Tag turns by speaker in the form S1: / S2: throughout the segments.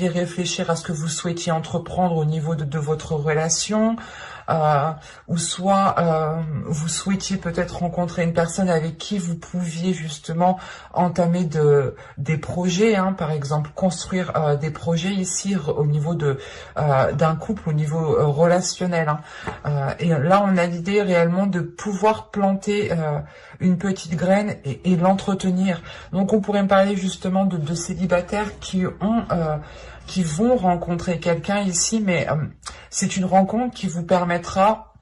S1: réfléchir à ce que vous souhaitiez entreprendre au niveau de votre relation, ou soit vous souhaitiez peut-être rencontrer une personne avec qui vous pouviez justement entamer des projets, hein, par exemple construire des projets ici au niveau d'un couple, au niveau relationnel, hein. Et là on a l'idée réellement de pouvoir planter une petite graine et l'entretenir. Donc on pourrait me parler justement de célibataires qui vont rencontrer quelqu'un ici, mais c'est une rencontre qui vous permettra,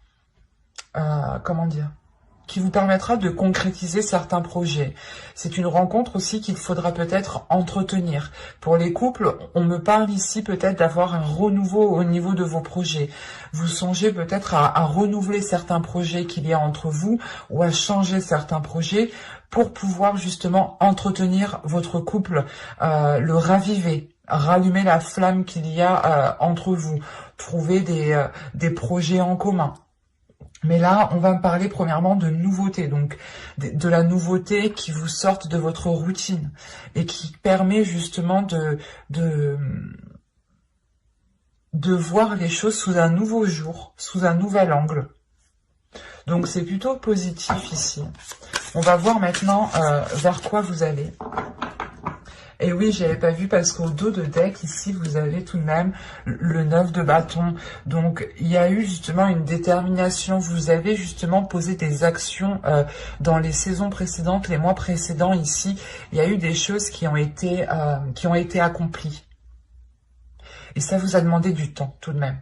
S1: comment dire, qui vous permettra de concrétiser certains projets. C'est une rencontre aussi qu'il faudra peut-être entretenir. Pour les couples, on me parle ici peut-être d'avoir un renouveau au niveau de vos projets. Vous songez peut-être à renouveler certains projets qu'il y a entre vous ou à changer certains projets pour pouvoir justement entretenir votre couple, le raviver. Rallumer la flamme qu'il y a entre vous, trouver des projets en commun. Mais là, on va me parler premièrement de nouveautés, donc de la nouveauté qui vous sorte de votre routine et qui permet justement de voir les choses sous un nouveau jour, sous un nouvel angle. Donc c'est plutôt positif ici. On va voir maintenant vers quoi vous allez. Et oui, j'avais pas vu parce qu'au dos de deck, ici, vous avez tout de même le 9 de bâton. Donc, il y a eu justement une détermination. Vous avez justement posé des actions dans les saisons précédentes, les mois précédents ici. Il y a eu des choses qui ont été accomplies. Et ça vous a demandé du temps, tout de même.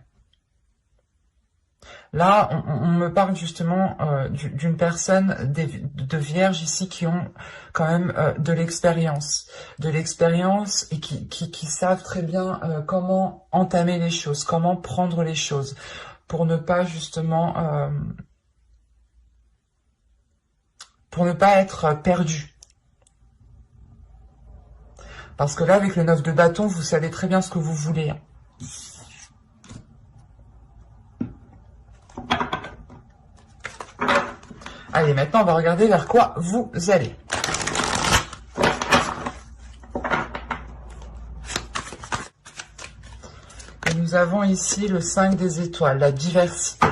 S1: Là, on me parle justement d'une personne de vierges ici qui ont quand même de l'expérience et qui savent très bien comment entamer les choses, comment prendre les choses pour ne pas justement être perdu. Parce que là, avec le 9 de bâton, vous savez très bien ce que vous voulez. Allez, maintenant, on va regarder vers quoi vous allez. Et nous avons ici le 5 des étoiles, la diversité.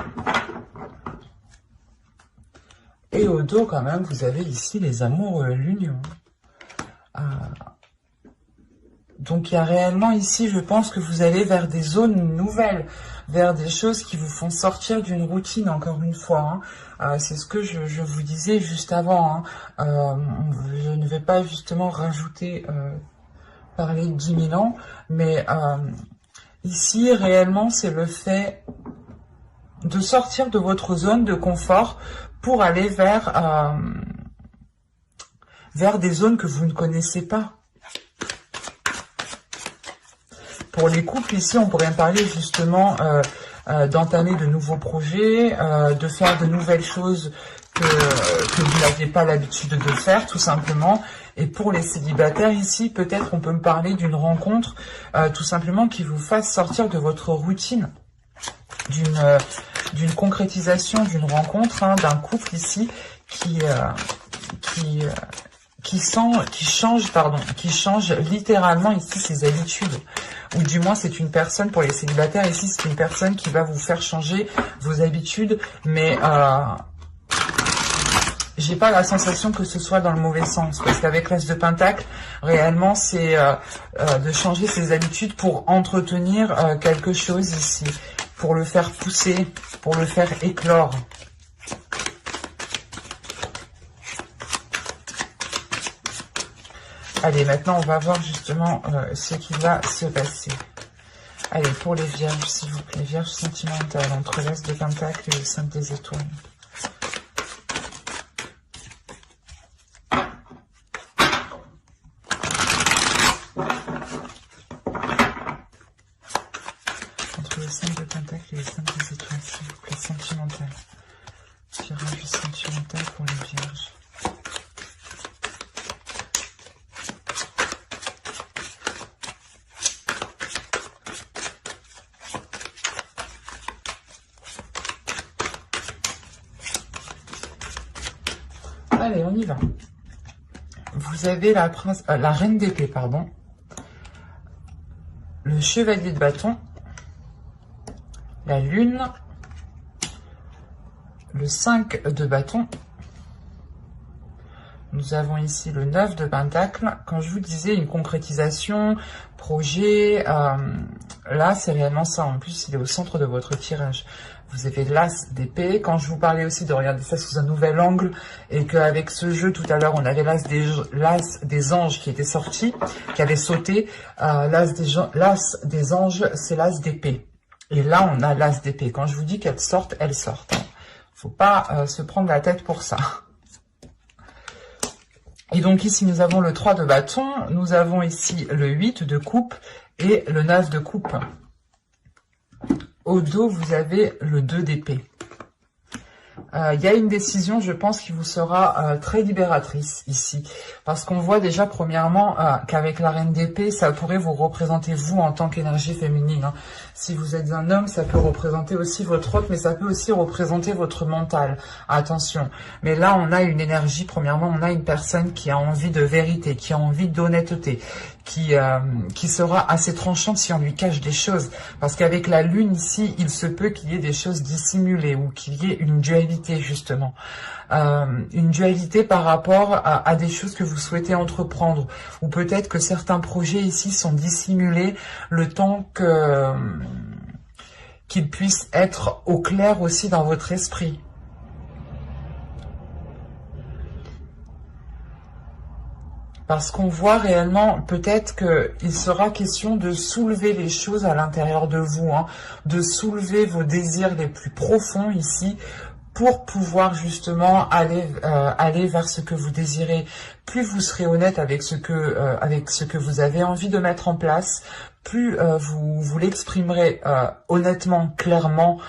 S1: Et au dos, quand même, vous avez ici les amours, l'union. Donc, il y a réellement ici, je pense que vous allez vers des zones nouvelles, vers des choses qui vous font sortir d'une routine, encore une fois. C'est ce que je vous disais juste avant. Je ne vais pas justement rajouter, parler de 10 000 ans, mais ici, réellement, c'est le fait de sortir de votre zone de confort pour aller vers des zones que vous ne connaissez pas. Pour les couples, ici, on pourrait parler justement d'entamer de nouveaux projets, de faire de nouvelles choses que vous n'aviez pas l'habitude de faire, tout simplement. Et pour les célibataires, ici, peut-être on peut me parler d'une rencontre, tout simplement, qui vous fasse sortir de votre routine, d'une concrétisation, d'une rencontre, d'un couple ici, qui change littéralement ici ses habitudes. Ou du moins, c'est une personne, pour les célibataires, ici, c'est une personne qui va vous faire changer vos habitudes, mais j'ai pas la sensation que ce soit dans le mauvais sens, parce qu'avec l'As de Pentacle, réellement, c'est de changer ses habitudes pour entretenir quelque chose ici, pour le faire pousser, pour le faire éclore. Allez, maintenant, on va voir justement ce qui va se passer. Allez, pour les vierges, s'il vous plaît, vierges sentimentales, entre l'As de Pentacle et le 5 des étoiles. Entre le 5 de Pentacle et le 5 des étoiles, s'il vous plaît, sentimental. Tirage sentimental pour les vierges. Allez, on y va. Vous avez la reine d'épée, pardon. Le le chevalier de bâton, la lune, le 5 de bâton. Nous avons ici le 9 de pentacle. Quand je vous disais une concrétisation, projet, là c'est réellement ça. En plus, il est au centre de votre tirage. Vous avez l'as d'épée. Quand je vous parlais aussi de regarder ça sous un nouvel angle, et qu'avec ce jeu tout à l'heure, on avait l'as des anges qui était sorti, qui avait sauté. L'as des anges, c'est l'as d'épée. Et là, on a l'as d'épée. Quand je vous dis qu'elles sortent, elles sortent. Faut pas se prendre la tête pour ça. Et donc ici, nous avons le 3 de bâton, nous avons ici le 8 de coupe et le 9 de coupe. Au dos, vous avez le 2 d'épée. Il y a une décision, je pense, qui vous sera très libératrice ici. Parce qu'on voit déjà, premièrement, qu'avec la reine d'épée, ça pourrait vous représenter vous en tant qu'énergie féminine. Hein. Si vous êtes un homme, ça peut représenter aussi votre autre, mais ça peut aussi représenter votre mental. Attention. Mais là, on a une énergie, premièrement, on a une personne qui a envie de vérité, qui a envie d'honnêteté, qui sera assez tranchante si on lui cache des choses. Parce qu'avec la lune ici, il se peut qu'il y ait des choses dissimulées ou qu'il y ait une dualité justement. Une dualité par rapport à des choses que vous souhaitez entreprendre. Ou peut-être que certains projets ici sont dissimulés le temps qu'ils puissent être au clair aussi dans votre esprit. Parce qu'on voit réellement, peut-être qu'il sera question de soulever les choses à l'intérieur de vous, hein, de soulever vos désirs les plus profonds ici, pour pouvoir justement aller vers ce que vous désirez. Plus vous serez honnête avec ce que vous avez envie de mettre en place, plus vous l'exprimerez honnêtement, clairement,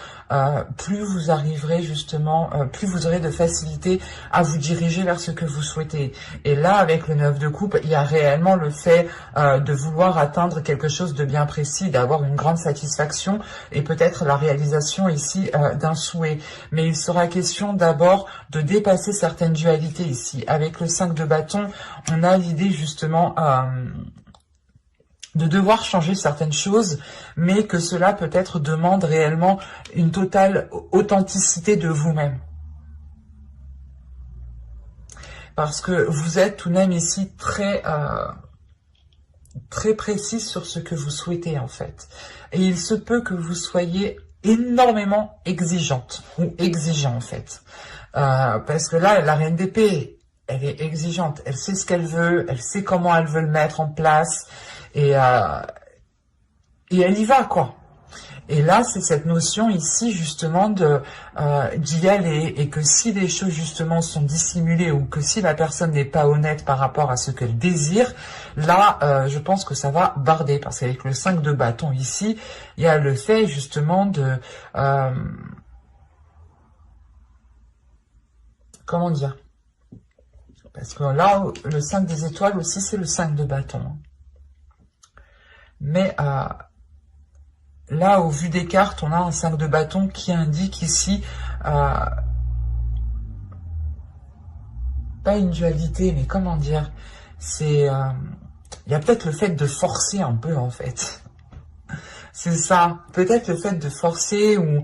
S1: plus vous arriverez justement, plus vous aurez de facilité à vous diriger vers ce que vous souhaitez. Et là, avec le 9 de coupe, il y a réellement le fait de vouloir atteindre quelque chose de bien précis, d'avoir une grande satisfaction et peut-être la réalisation ici d'un souhait. Mais il sera question d'abord de dépasser certaines dualités ici. Avec le 5 de bâton, on a l'idée justement de devoir changer certaines choses, mais que cela peut-être demande réellement une totale authenticité de vous-même. Parce que vous êtes tout de même ici très précis sur ce que vous souhaitez en fait. Et il se peut que vous soyez énormément exigeante ou exigeant en fait. Parce que là, la reine d'épée, elle est exigeante, elle sait ce qu'elle veut, elle sait comment elle veut le mettre en place, et elle y va, quoi. Et là, c'est cette notion ici, justement, d'y aller, et que si les choses, justement, sont dissimulées, ou que si la personne n'est pas honnête par rapport à ce qu'elle désire, là, je pense que ça va barder, parce qu'avec le 5 de bâton ici, il y a le fait, justement, de... comment dire? Parce que là, le 5 des étoiles aussi, c'est le 5 de bâton. Mais là, au vu des cartes, on a un 5 de bâton qui indique ici, pas une dualité, mais comment dire, c'est, il y a peut-être le fait de forcer un peu, en fait. C'est ça, peut-être le fait de forcer ou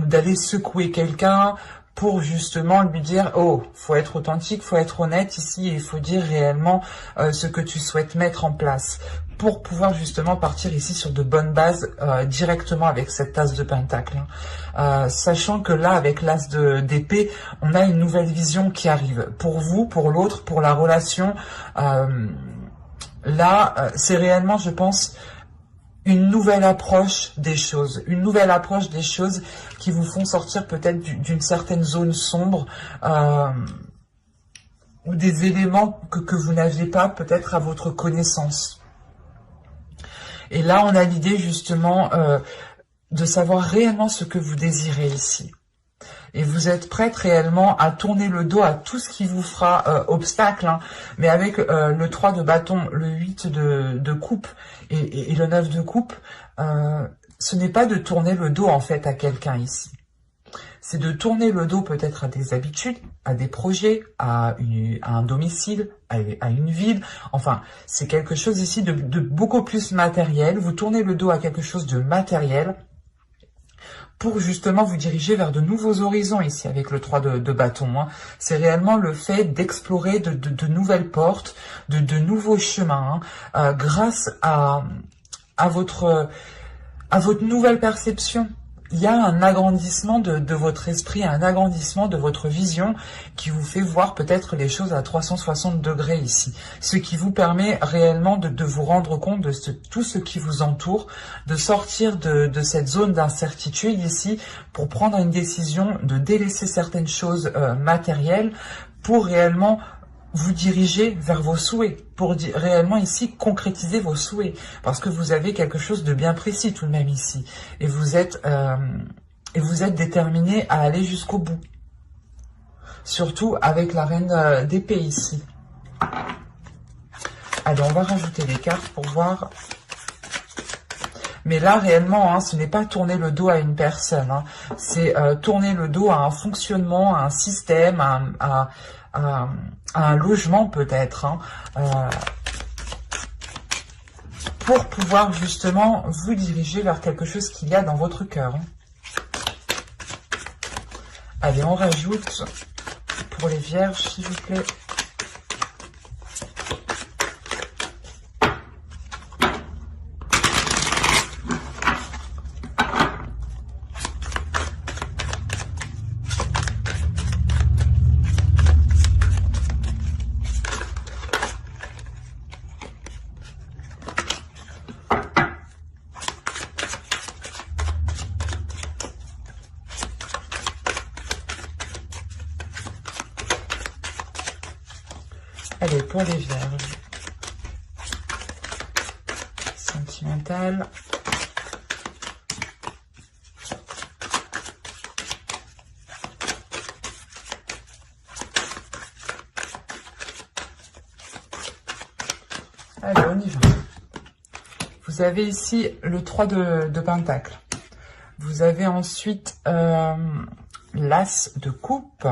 S1: d'aller secouer quelqu'un pour justement lui dire « Oh, faut être authentique, faut être honnête ici, et il faut dire réellement ce que tu souhaites mettre en place. » Pour pouvoir justement partir ici sur de bonnes bases directement avec cette tasse de pentacle. Sachant que là, avec l'as d'épée, on a une nouvelle vision qui arrive. Pour vous, pour l'autre, pour la relation, là, c'est réellement, je pense, une nouvelle approche des choses. Une nouvelle approche des choses qui vous font sortir peut-être d'une certaine zone sombre, ou des éléments que vous n'aviez pas peut-être à votre connaissance. Et là, on a l'idée justement de savoir réellement ce que vous désirez ici. Et vous êtes prête réellement à tourner le dos à tout ce qui vous fera obstacle. Hein. Mais avec le 3 de bâton, le 8 de coupe et le 9 de coupe, ce n'est pas de tourner le dos en fait à quelqu'un ici. c'est de tourner le dos peut-être à des habitudes, à des projets, à un domicile, à une ville. Enfin, c'est quelque chose ici de beaucoup plus matériel. Vous tournez le dos à quelque chose de matériel pour justement vous diriger vers de nouveaux horizons ici avec le 3 de bâton. Hein. C'est réellement le fait d'explorer de nouvelles portes, de nouveaux chemins, hein, grâce à votre nouvelle perception. Il y a un agrandissement de votre esprit, un agrandissement de votre vision qui vous fait voir peut-être les choses à 360 degrés ici. Ce qui vous permet réellement de vous rendre compte de tout ce qui vous entoure, de sortir de cette zone d'incertitude ici pour prendre une décision, de délaisser certaines choses matérielles pour réellement vous diriger vers vos souhaits, pour réellement ici concrétiser vos souhaits, parce que vous avez quelque chose de bien précis tout de même ici, et vous êtes déterminé à aller jusqu'au bout, surtout avec la reine d'épée ici. Allez, on va rajouter les cartes pour voir. Mais là, réellement, hein, ce n'est pas tourner le dos à une personne, hein, c'est tourner le dos à un fonctionnement, à un système, à un logement peut-être, hein, pour pouvoir justement vous diriger vers quelque chose qu'il y a dans votre cœur. Hein. Allez, on rajoute pour les vierges, s'il vous plaît. Allez, pour les vierges, sentimentales. Allez, on y va. Vous avez ici le 3 de Pentacle. Vous avez ensuite l'As de Coupe,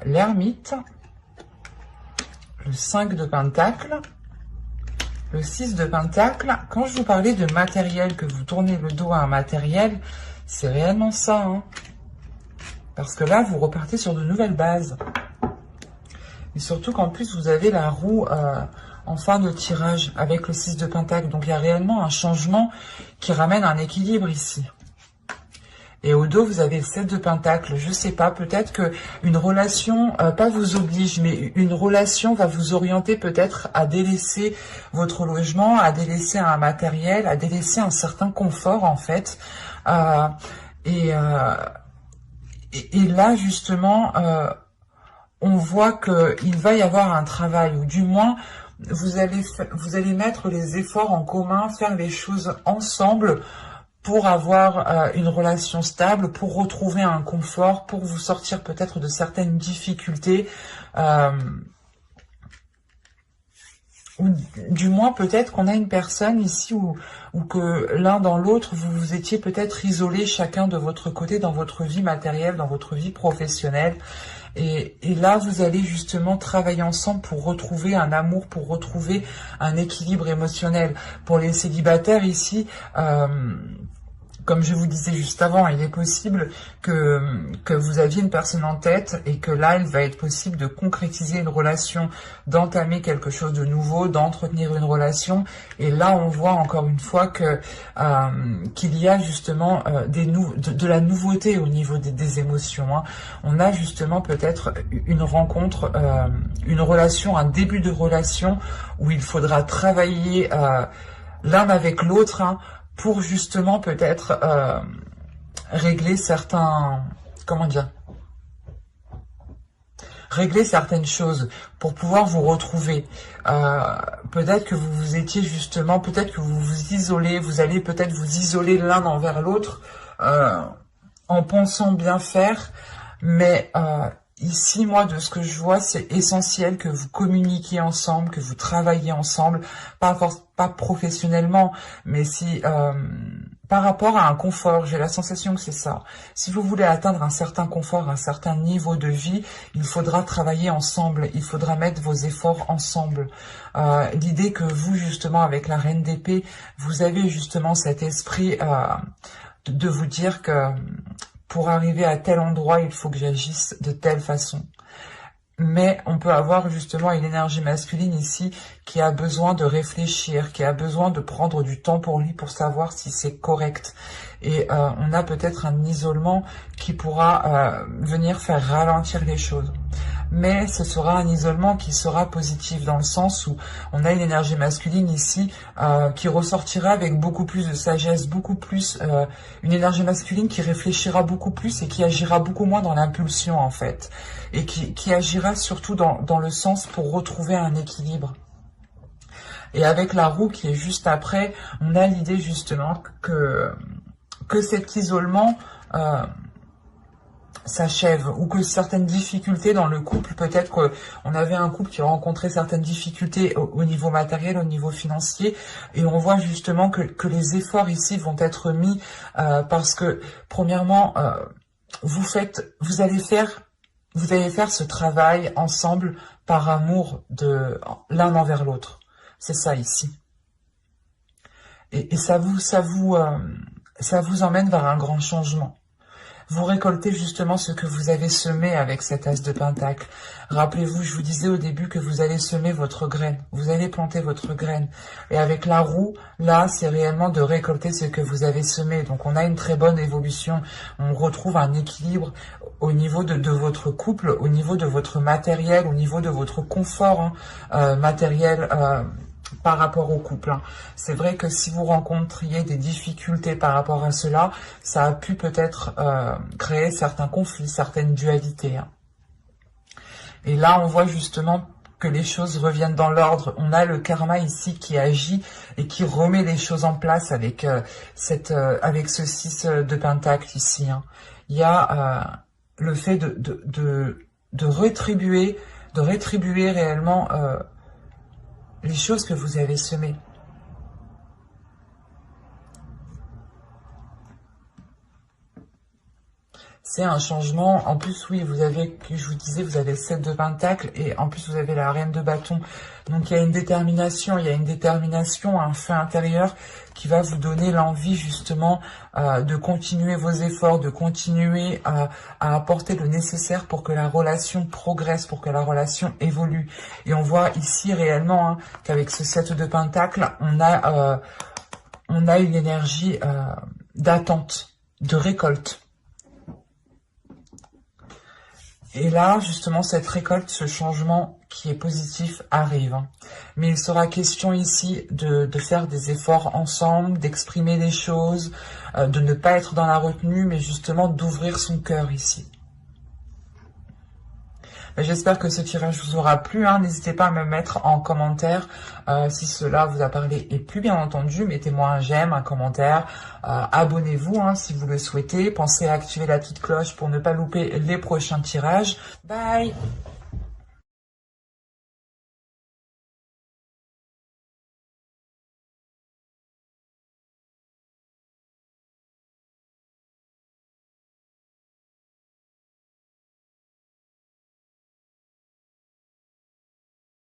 S1: l'Ermite, le 5 de Pentacle, le 6 de Pentacle. Quand je vous parlais de matériel, que vous tournez le dos à un matériel, c'est réellement ça. Hein, parce que là, vous repartez sur de nouvelles bases. Et surtout qu'en plus, vous avez la roue en fin de tirage avec le 6 de Pentacle. Donc, il y a réellement un changement qui ramène un équilibre ici. Et au dos, vous avez le 7 de Pentacle. Je sais pas, peut-être que une relation, pas vous oblige, mais une relation va vous orienter peut-être à délaisser votre logement, à délaisser un matériel, à délaisser un certain confort en fait. Et là, justement, on voit qu'il va y avoir un travail, ou du moins, vous allez mettre les efforts en commun, faire les choses ensemble, pour avoir une relation stable, pour retrouver un confort, pour vous sortir peut-être de certaines difficultés, ou du moins peut-être qu'on a une personne ici où que l'un dans l'autre, vous étiez peut-être isolés chacun de votre côté dans votre vie matérielle, dans votre vie professionnelle. Et là, vous allez justement travailler ensemble pour retrouver un amour, pour retrouver un équilibre émotionnel. Pour les célibataires ici, comme je vous disais juste avant, il est possible que vous aviez une personne en tête et que là, il va être possible de concrétiser une relation, d'entamer quelque chose de nouveau, d'entretenir une relation. Et là, on voit encore une fois qu'il y a justement de la nouveauté au niveau des émotions. Hein. On a justement peut-être une rencontre, une relation, un début de relation où il faudra travailler l'un avec l'autre, hein, pour justement peut-être régler certains, comment dire, régler certaines choses pour pouvoir vous retrouver. Peut-être que vous vous étiez justement, peut-être que vous vous isolez, vous allez peut-être vous isoler l'un envers l'autre en pensant bien faire, mais ici, moi, de ce que je vois, c'est essentiel que vous communiquiez ensemble, que vous travailliez ensemble, pas professionnellement, mais si par rapport à un confort, j'ai la sensation que c'est ça. Si vous voulez atteindre un certain confort, un certain niveau de vie, il faudra travailler ensemble, il faudra mettre vos efforts ensemble. L'idée que vous, justement, avec la Reine d'épée, vous avez justement cet esprit de vous dire que pour arriver à tel endroit, il faut que j'agisse de telle façon. Mais on peut avoir justement une énergie masculine ici qui a besoin de réfléchir, qui a besoin de prendre du temps pour lui pour savoir si c'est correct. Et on a peut-être un isolement qui pourra venir faire ralentir les choses. Mais ce sera un isolement qui sera positif dans le sens où on a une énergie masculine ici qui ressortira avec beaucoup plus de sagesse, beaucoup plus une énergie masculine qui réfléchira beaucoup plus et qui agira beaucoup moins dans l'impulsion en fait, et qui agira surtout dans le sens pour retrouver un équilibre. Et avec la roue qui est juste après, on a l'idée justement que cet isolement s'achève, ou que certaines difficultés dans le couple, peut-être qu'on avait un couple qui rencontrait certaines difficultés au niveau matériel, au niveau financier, et on voit justement que les efforts ici vont être mis parce que premièrement, vous allez faire ce travail ensemble par amour de l'un envers l'autre. C'est ça ici. Et ça vous emmène vers un grand changement. Vous récoltez justement ce que vous avez semé avec cet as de pentacle. Rappelez-vous, je vous disais au début que vous allez semer votre graine. Vous allez planter votre graine. Et avec la roue, là, c'est réellement de récolter ce que vous avez semé. Donc, on a une très bonne évolution. On retrouve un équilibre au niveau de votre couple, au niveau de votre matériel, au niveau de votre confort matériel par rapport au couple. C'est vrai que si vous rencontriez des difficultés par rapport à cela, ça a pu peut-être créer certains conflits, certaines dualités. Et là, on voit justement que les choses reviennent dans l'ordre. On a le karma ici qui agit et qui remet les choses en place avec avec ce 6 de pentacle ici. Il y a le fait de rétribuer réellement les choses que vous avez semées. C'est un changement. En plus, oui, vous avez, je vous disais, vous avez le 7 de pentacle et en plus vous avez la reine de bâton. Donc il y a une détermination, un feu intérieur qui va vous donner l'envie justement de continuer vos efforts, de continuer à apporter le nécessaire pour que la relation progresse, pour que la relation évolue. Et on voit ici réellement qu'avec ce 7 de pentacle, on a une énergie d'attente, de récolte. Et là, justement, cette récolte, ce changement qui est positif arrive. Mais il sera question ici de faire des efforts ensemble, d'exprimer les choses, de ne pas être dans la retenue, mais justement d'ouvrir son cœur ici. J'espère que ce tirage vous aura plu. N'hésitez pas à me mettre en commentaire si cela vous a parlé et plu, bien entendu. Mettez-moi un j'aime, un commentaire. Abonnez-vous si vous le souhaitez. Pensez à activer la petite cloche pour ne pas louper les prochains tirages. Bye!